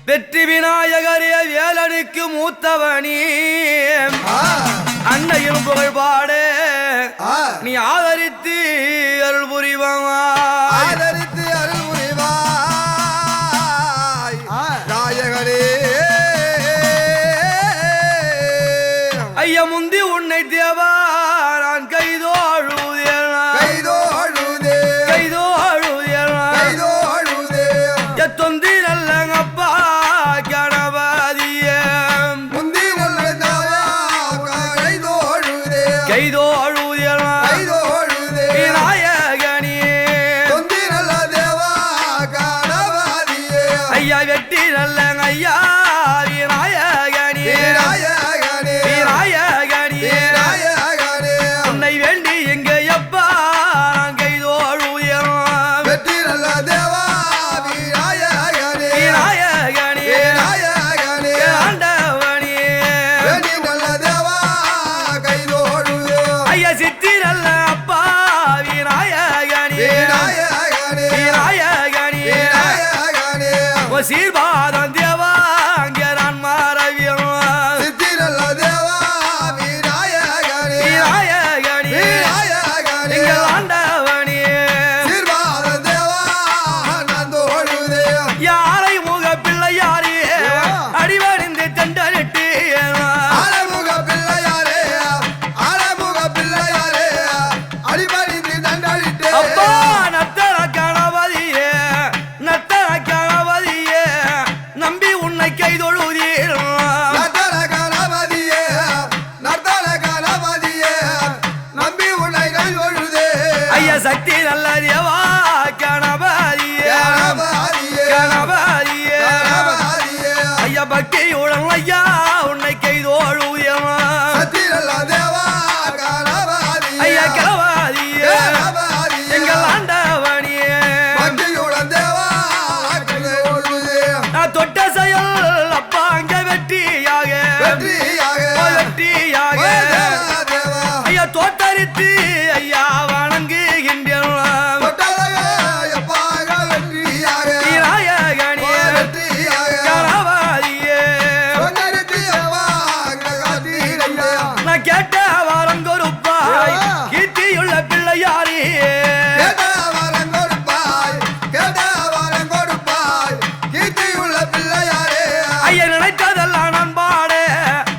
வெற்றி விநாயகரே வேலனுக்கு மூத்தவனி அன்னையும் புகழ் பாடு நீ ஆதரித்து அருள் புரிவாய் நாயகரே ஐயா முந்தி உன்னை தேவா நான் தொந்தி நல்லங்கப்பா கணபதிய விநாயகனி ஐயா வெட்டி நல்லங்க ஐயா விநாயகனி உன்னை வேண்டி எங்க எப்பா நான் கைதோழுயலாம் வெற்றி நல்ல தேவா சீர்பாதம் தேவா அங்கே நான் மாறவியம் சித்தி நல்ல தேவா விநாயகனே எங்கள் ஆண்டவனே சீர்பாத தேவா நான் தோழுதே யாரை முக பிள்ளையாரே அடிவணிந்து தண்டனிட்டு ஆலமுக பிள்ளையாரே அடிபணிந்து தண்டனிட்டு அப்பா நத்தன கணபதியே நம்பி உன்னை கைதொழுதீர் நம்பி உன்னை கைதொழுதே ஐயா சக்தி நல்ல தேவா கணபதியே ஐயா பக்தியுடன் ஐயா உன்னை கைதோழுதியமா சக்தி நல்ல தேவா ஐயா கணபதியே எங்கள் ஆண்டவனியே பக்தியுடன் தேவா நான் தொட்ட செயல் அப்பா அங்க வெற்றியாக ஐயா தோட்டரித்து ஐயா வணங்குகின்றேன் கணபதியே நான் கேட்ட வாரம் கொடுப்பாய் கீர்த்தியுள்ள பிள்ளையாரே ஐயா நினைத்ததெல்லாம் நான் பாட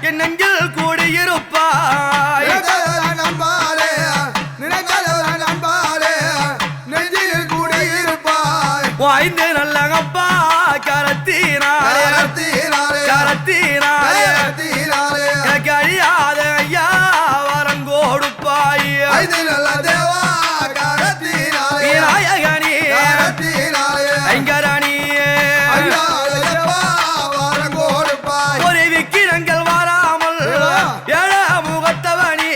என் நெஞ்சில் கூடியிருப்பாய் வாய்ந்து நல்லங்கப்பா கரத்தினாலே எனக்கு அழியாத ஐயா வரம் கொடுப்பாய் விநாயகனி ஐங்கரணியே ஒரு விக்கிரங்கள் வராமல் ஏழ முகத்தவனி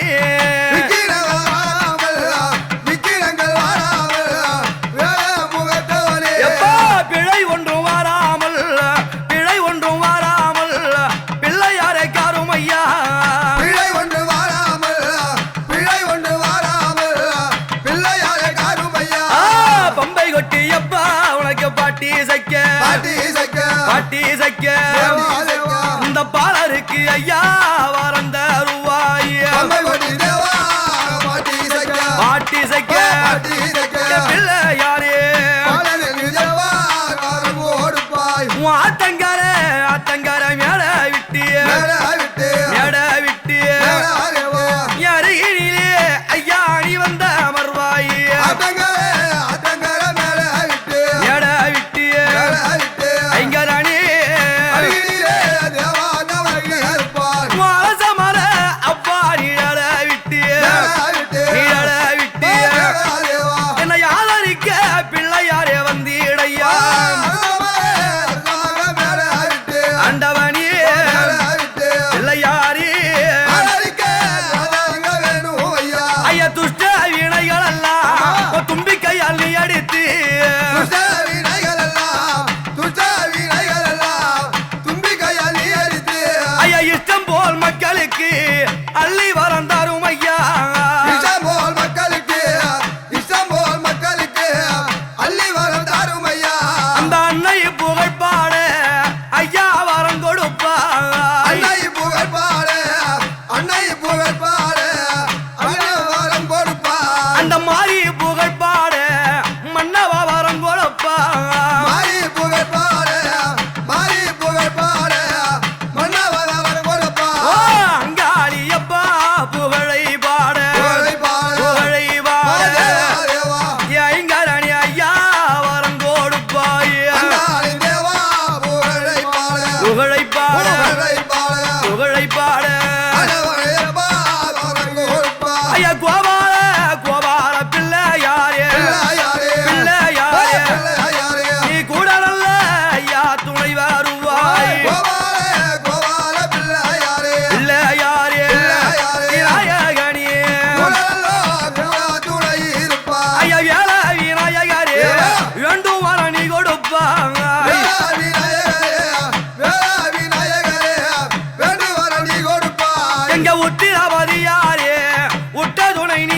எப்பா பிழை ஒன்றும் வராமல் பிள்ளையாரை காரும் ஐயா பம்பை கொட்டி எப்பா உனக்கு பாட்டி சைக்க இந்த பாலருக்கு ஐயா வரந்த ரூபாய் பாட்டி சைக்க பிள்ளையாரே ஆத்தங்கர மேட விட்டிய அருகினிலே ஐயா அணி வந்த அமர்வாய் மேட விட்டிய ஐங்கரணி மர அப்பா நிழல விட்டிய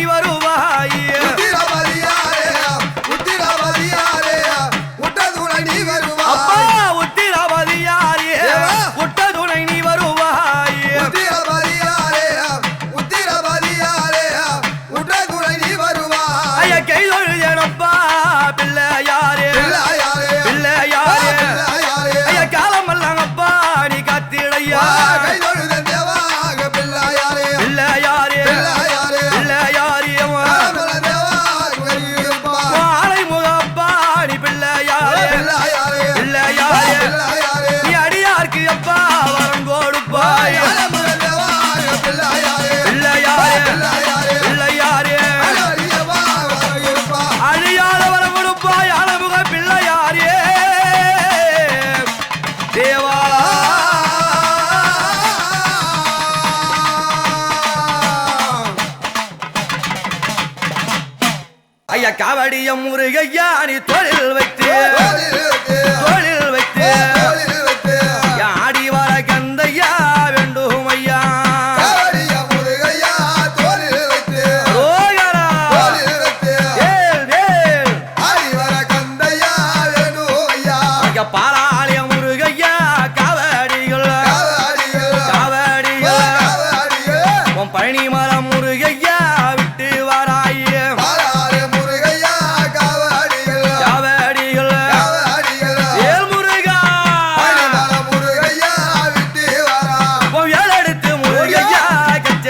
வருவாய் உத்திரபதியாரே உத்திரபதியாரே உட்டதுணை நீ வருவாய் அப்பா உத்திரபதியாரே உட்டதுணை நீ வருவாய் உத்திரபதியாரே உத்திரபதியாரே உட்டதுணை நீ வருவாய் ஐயா கைதொழுதேனப்பா பிள்ளையாரே பிள்ளையாரே பிள்ளையாரே பிள்ளையாரே ஐயா காலமல்லாங்கப்பா நீ காத்திடையா கைதொழுதன் தேவா பிள்ளையாரே பிள்ளையாரே பிள்ளையாரே பிள்ளையாரே காலமல்ல தேவா கரியிருப்பா ஆலை முகப்பா நீ பிள்ளையாரே பிள்ளையாரே பிள்ளையாரே பிள்ளையாரே நீ அடியார்க்கு அப்பா வரம் கொடுப்பாய் காலமல்ல தேவா பிள்ளையாரே பிள்ளையாரே பிள்ளையாரே பிள்ளையாரே கரியிருப்பா கரியிருப்பா அழியாத வரம் கொடுப்பாய் அழமுக பிள்ளையாரே தேவா ஐயா காவடிய முருகையா நீ தொழில் வைத்து தொழில் வைத்து ஆடி வர கந்தையா வேண்டும் ஐயா ரோகரா வேல் வேல் ஐயா பாலாலய முருகையா காவடிகள் காவடிகள் உன் பழனி மரம் முருகையா விட்டு வராயே காவடிகள் வேல் முருகா உன் வேல் எடுத்து முருகையா கச்ச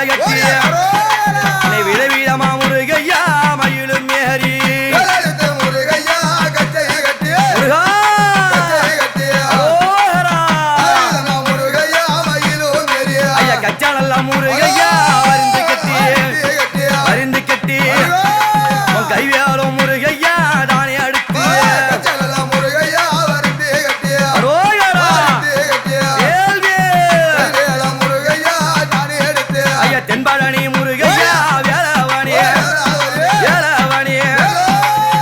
கட்டி நீ விதவிதமா முருகையா மயிலும் ஏறி முருகா ரோகரா ஐயா கச்சா நல்ல முருகையா வருந்து கட்டி உன் கைவேலும் முருகையா தானே அடுத்து ரோகரா வேல் வேல் ஐயா தென்பழனி முருகையா வேலவனே வேலவனே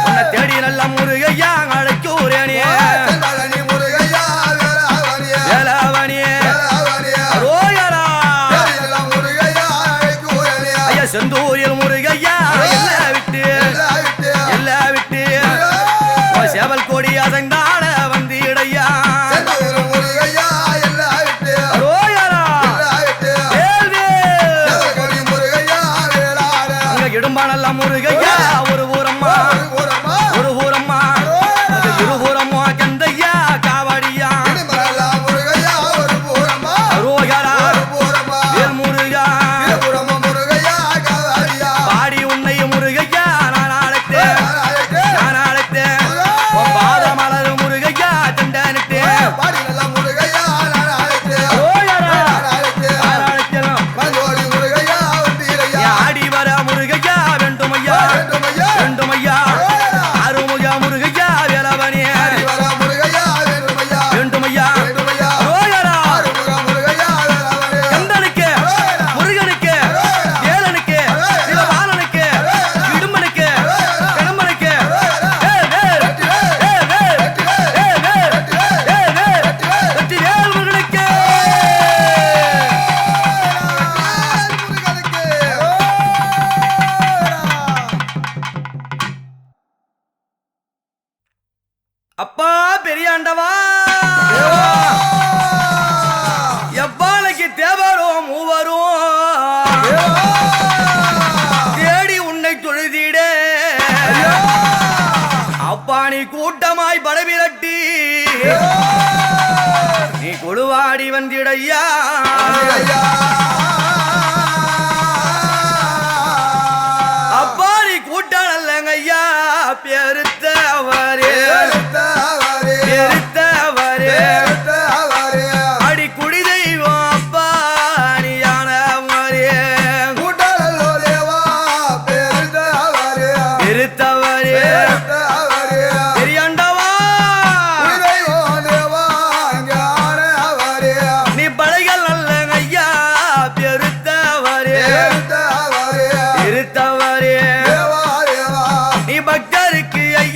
உன்னை தேடி நல்ல முருகையா அழைக்கூரேனே வேலவனே ரோகரா ஐயா செந்தூரில் முருகையா எல்லாம் விட்டு உன் சேவல் கொடி அசைந்தாட வந்து இடையா ரோகரா வேல் வேல் அங்க இடும்பா நல்ல முருகையா ஒரு ஊரம்மா அது இருபுறம்மா கந்தையா காவடியா ரோகரா வேல் முருகா பாடி உன்னை முருகையா நான் அழைத்தேன் உன் பாத மலர் முருகையா தண்டனிட்டு ரோகரா நான் அழைத்தேன் ஆடி வர முருகையா வேண்டும் ஐயா அருமுக முருகையா வேலவனே வேண்டும் ஐயா ரோகரா கந்தனுக்கு முருகனுக்கு வேலனுக்கு சிவபாலனுக்கு இடும்பனுக்கு கடம்பனுக்கு வெற்றி வேல் முருகனுக்கு அப்பா பெரியாண்டவா எவ்வாளைக்கு தேவரும் மூவரும் தேடி உன்னை தொழுதிட அப்பா நீ கூட்டமாய் படவிரட்டி நீ கொழுவாடி வந்திடையா அப்பா நீ கூட்டம் நல்லங்கய்யா பெருத்தவரே பெருத்தவரே அடி குடி தெய்வம் அப்பா நீயானவரே பெருத்தவரே பெரியாண்டவா நீ படைகள் நல்லங்கய்யா பெருத்தவரே பெருத்தவரே நீ பக்தருக்கு ஐயா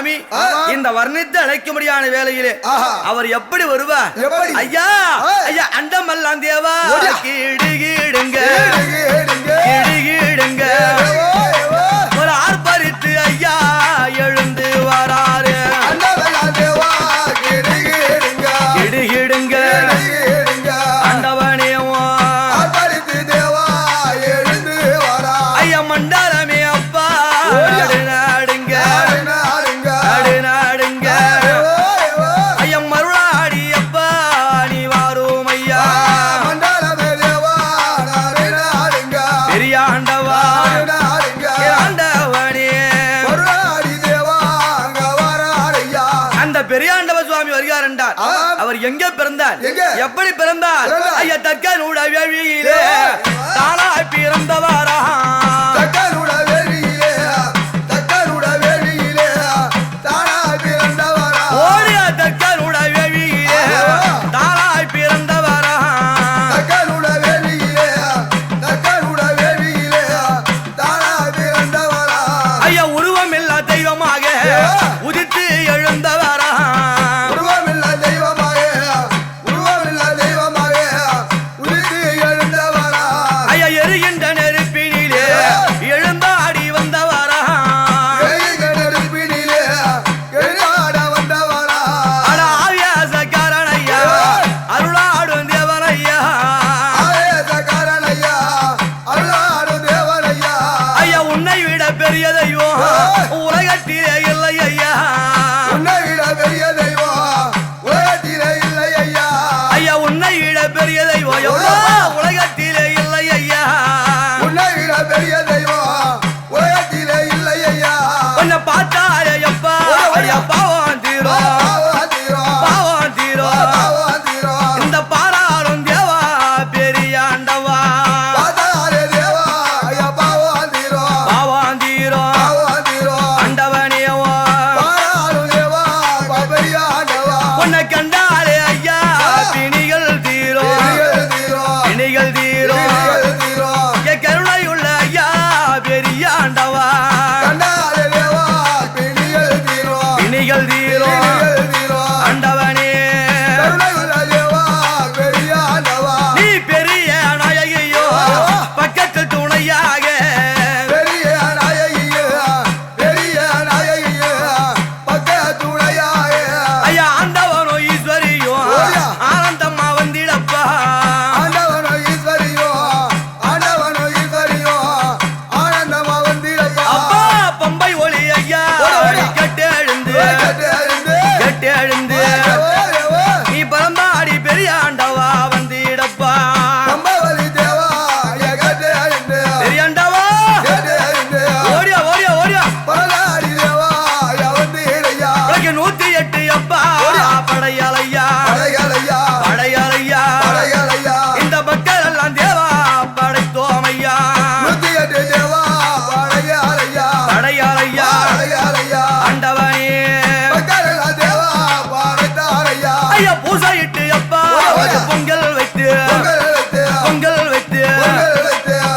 சுவாமி இந்த வர்ணித்து அழைக்கும்படியான வேளையிலே அவர் எப்படி வருவார்? எப்படி? ஐயா ஐயா அண்டமல்லாம் தேவா கீடுங்க கிடுகிடுங்க ஒரு ஆர்ப்பரித்து ஐயா எழுந்து வராரு கிடுகிடுங்க அண்டவனே ஐயா மண்டலமே அப்பா நாடுங்க நாடுங்க ஐயா மருளாடி அப்பா நீ வாரும் ஐயா பெரிய ஆண்டவா ஆண்டவனே அந்த பெரியாண்டவ சுவாமி வருகிறார் என்றார். அவர் எங்கே பிறந்தார்? எப்படி பிறந்தார்? ஐயா தக்கனூட வேழியிலே தானாய் பிறந்தவாரா ஓடிய தக்கனூட வேழியிலே தானாய் பிறந்தவாரா ஐயா உருவம் இல்லா தெய்வமாக உதித்து எழுந்தவாரா ஐயா எரிகின்ற நெருப்பினிலே எழுந்தாடி வந்தவாரா அட ஆவியாசக்காரன் ஐயா அருளாடும் தேவன் ஐயா ஐயா உன்னை விட பெரிய தெய்வம் உலகத்திலே இல்லை ஐயா ஐயா உன்னை விட பெரிய தெய்வம் எவ்வளோ உலகத்திலே இல்லை ஐயா உன்னை பார்த்தாலே எப்பா ஐயா பாவம் தீரும் பாவம் தீரும் இந்த பாராளும் தேவா பெரிய ஆண்டவா பாவம் தீரும் ஆண்டவனேவா உன்னை கண்டாலே ஐயா பிணிகள் தீரும் பிணிகள் தீரும் என் கருணை உள்ள ஐயா பெரிய ஆண்டவா பிணிகள் தீரும் ஆண்டவனே நீ பெரிய நாயகியோ பக்கத்தில் துணையாக ஐயா ஆண்டவனோ ஈஸ்வரியோ ஆனந்தம்மா வந்திடப்பா அப்பா பம்பை ஒளி ஐயா கெட்டு எழுந்து நீ பரம்பாடி பெரிய ஆண்டவா வந்திடப்பா பெரிய ஆண்டவா ஓடியா ஓடியா ஓடியா உனக்கு 108 அப்பா படையாளையா படையாளையா இந்த மக்கள் எல்லாம் தேவா படைத்தோம் ஐயா படையாளையா ஆண்டவனே ஐயா பூசையிட்டு அப்பா பொங்கல் வைத்து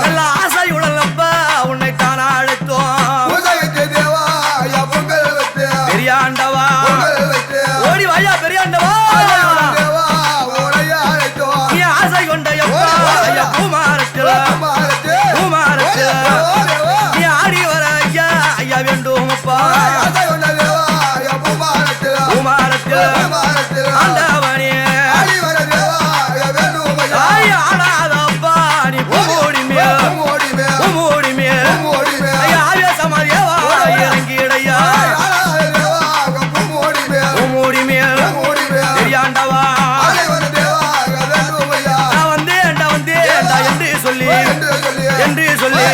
நல்ல ஆசையுடன் அப்பா உன்னை தானா அழைத்தோம் பெரிய ஆண்டவா ஓடி வாயா பெரிய ஆண்டவா நீ ஆசை கொண்ட அப்பா ஐயா பூமாரத்தில் நீ ஆடி வர ஐயா ஐயா வேண்டும் அப்பா பூமாரத்தில் ஆண்டவனே ஐயா ஆடாதப்பா நீ பூமோடி மேல் ஐயா ஆவேசமா தேவா இறங்கிடையா பூமோடி மேல் பெரிய ஆண்டவா நான் வந்தேன்டா என்று சொல்லி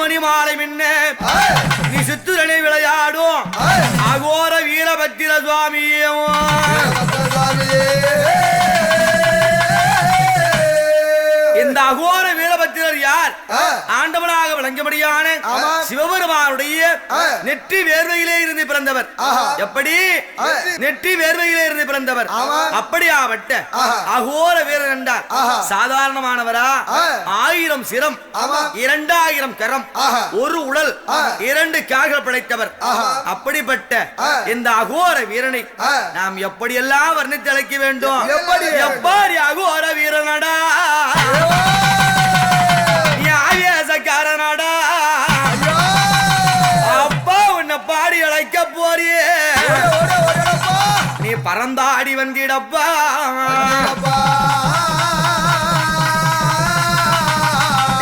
மணி மாலை மின்ன நீ சித்துரணை விளையாடும் அகோர வீரபத்திர சுவாமியும் இந்த அகோர வீரபத்திரர் யார்? ஆண்டவனாக விளங்கும்படியான சிவபெருமானுடைய நெற்றி வேர்வையிலே இருந்து பிறந்தவர். எப்படி? நெற்றி வேர்வையிலே இருந்து பிறந்தவர். அப்படியாவட்ட அகோர வீரர் என்றார் சாதாரணமானவரா? 1000 சிரம், 2000 கரம், ஒரு உடல், 2 கால்கள் படைத்தவர். அப்படிப்பட்ட இந்த அகோர வீரனை நாம் எப்படியெல்லாம் வர்ணித்து அழைக்க வேண்டும்? எப்படி அகோர வீரனடா, ஆவேசக்காரனடா, அப்பா உன்னை பாடி அழைக்க போறியே, நீ பறந்தாடி வந்திடப்பா.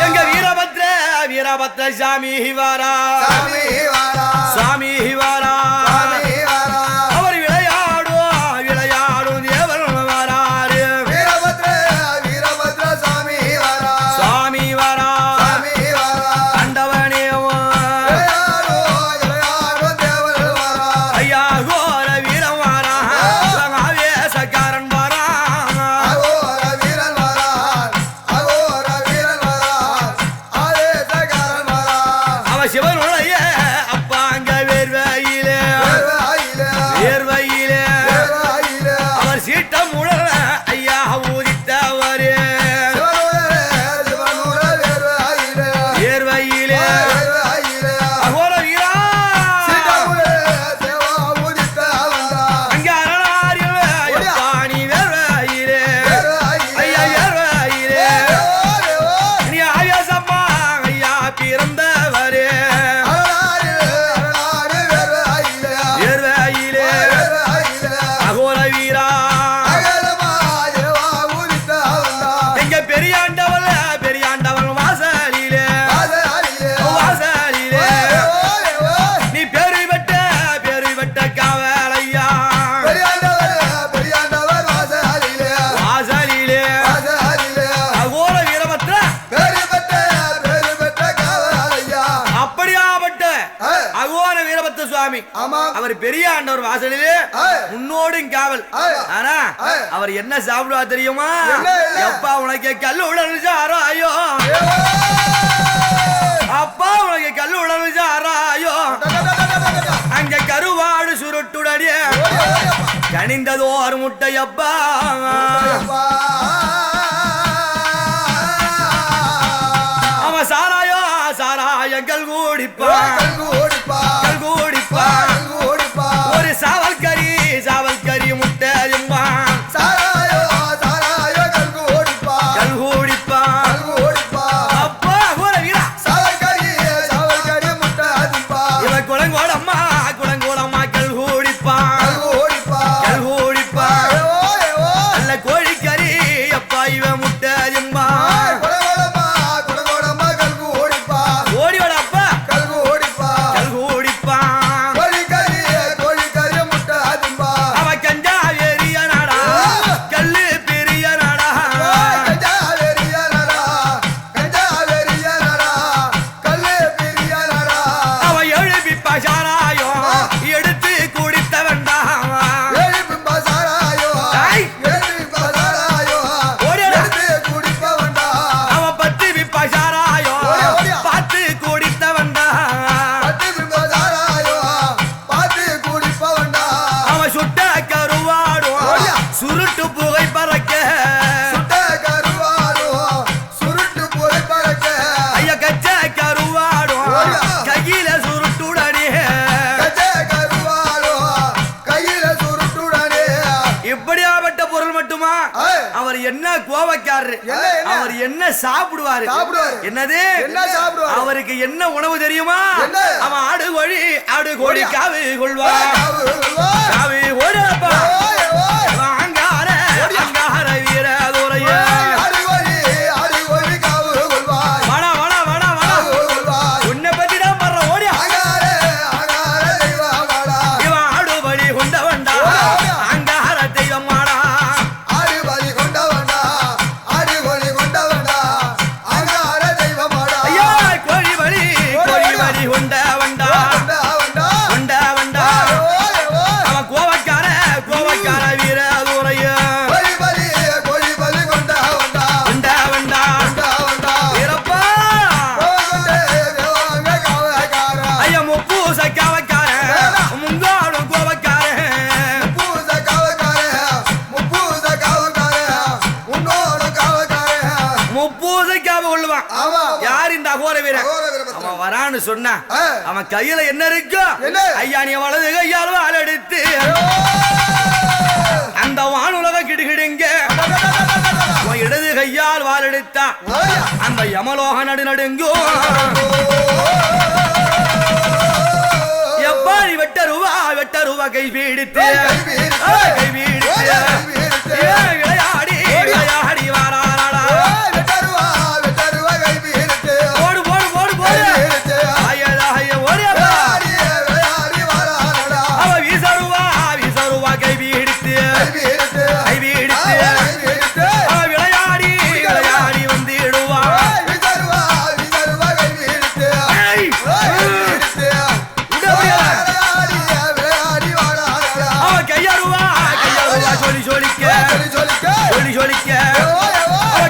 எங்க வீரபத்ர சாமி வாரா, சாமி வாரா, அவர் விளையாடும் தேவர் வராரு. வீரபத்ர சாமி வாரா, சாமி வாரா, கண்டவனே ஐயா கோர வீரம் வாரா, ஆவேசக்காரன் வாரா, அவ சிவனுடைய அப்பாங்க வேர்வையிலே அவர் சீட்டம் உழல ஐயா ஊதித்தவரே வேர்வையிலே அகோர வீரா அங்க அரணாரில் எப்பாணி வேர்வையிலே ஐயா வேர்வையிலே நீ ஆவேசம்மா ஐயா பிறந்தவரே வேர்வையிலே அகோர வீரா எங்க பெரியாண்டவன் வாசலிலே நீ பேரு பெட்ட காவலையா வாசலிலே அகோர வீரபத்ர அப்படியாப்பட்ட அகோர வீரபத்ர சுவாமி அவர் பெரிய ஆண்டவர் வாசலிலே முன்னோடும் காவல். ஆனா அவர் என்ன சாப்பிடுவா தெரியுமா? எப்பா உனக்கு கல்லு உடல் சாராயோ, அப்பா உனக்கு கல்லு உடல் சாராயோ, அங்க கருவாடு சுருட்டுடனே கனிந்ததோ ஒரு முட்டையப்பா. அவன் சாராயங்கள் கூடிப்பா, ஒரு சாவல் கறி முட்டை கல்கூடிப்பா. அப்பா அகோர வீரா இவன் குளங்கோடம்மா கல்கூடிப்பா நல்ல கோழிக்கறி அப்பா இவன் முட்டை ஓடியோட அப்பா கல்கூடிப்பா. அவ கஞ்சா வெறியனடா, கல்லு பெரியனடா, அவ எழுப்பி பசாராயோ எடுத்து குடித்த வேண்டாம். அவ பத்து விப்பசாராயோ பார்த்து குடித்த வேண்டாம். அவ சுட்ட கருவாடும் சுருட்டு புகை பறக்க ஐயா கச்ச கருவாடும் கையில சுருட்டுடனே. இப்படியாப்பட்ட பொருள் மட்டுமா? அவர் என்ன கோவக்காரரு, அவர் என்ன சாப்பிடுவாரு? என்னது அவருக்கு என்ன உணவு தெரியுமா? அவன் ஆடு கோழி காவு கொள்வார். காவு ஓடப்பா அங்கார வீர துறைய உன்னை பத்தி தான் பண்ற ஓடியா. இவன் ஆடுபடி கொண்ட வண்டா அங்கார தெய்வம் மாடா. ஐயா கோழி பலி அகோர வீரன் அவன் வரான்னு சொன்னா அவன் கையில என்ன இருக்கும் ஐயா நீ வலது கையால் வாள் எடுத்து அந்த வானுலக கிடுகிடுங்க இடது கையால் வாள் எடுத்தா அந்த யமலோக நடுநடுங்கும் எப்பாடி வெட்ட ரூபா கை வீடித்து விளையாடி விளையாடி வாராடா போடு போடு போடு போடு அவ வீசருவா கை வீடித்து விளையாடி விளையாடி வந்துடுவா கையருவா சொல்லி சொல்லிக்க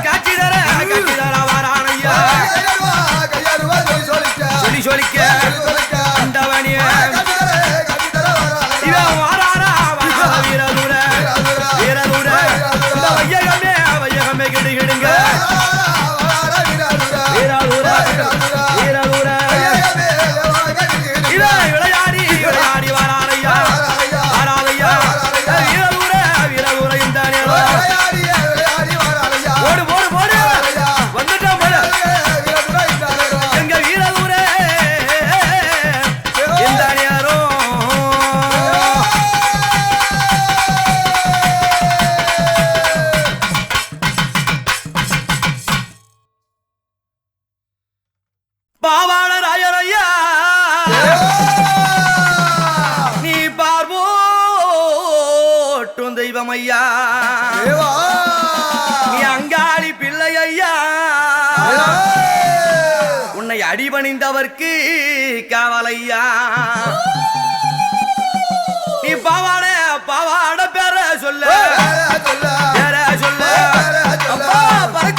காட்சி தர வாரானையா சொல்லி சொல்லிக்க அண்டவனிய இவன் வாராரா வீரதூர வையகமே கிடுகிடுங்க வீரதூர இவன் விளையாடி விளையாடி வாரானையா வீரதூர இந்த போடு போடு போடு வந்துட்டான் போல எங்க வீரதூர இந்த நேரம் பாவாள ராயரையா நீ பார்வோட்டும் தெய்வம் ஐயா நீ அங்காளி பிள்ளை ஐயா உன்னை அடிபணிந்தவர்க்கு காவலையா நீ பாவாட பேர சொல்ல அப்பா